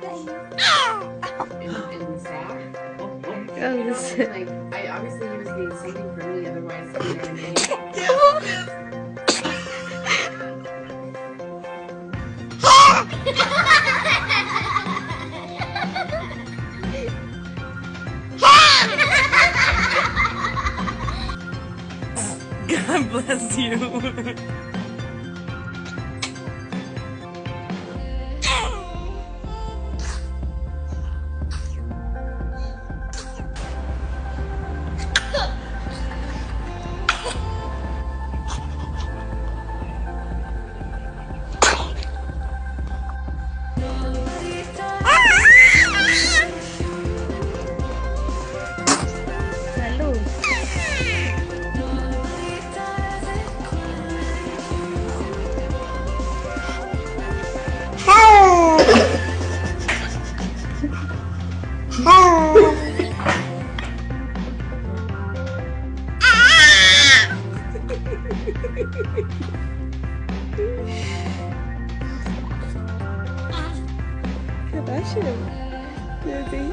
in the sack. Oh, You know, this. like I obviously he was getting something from me, otherwise, you know what I mean? God bless you. Salud. Kardashian. Baby.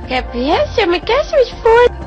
Cabeça, me quer se for.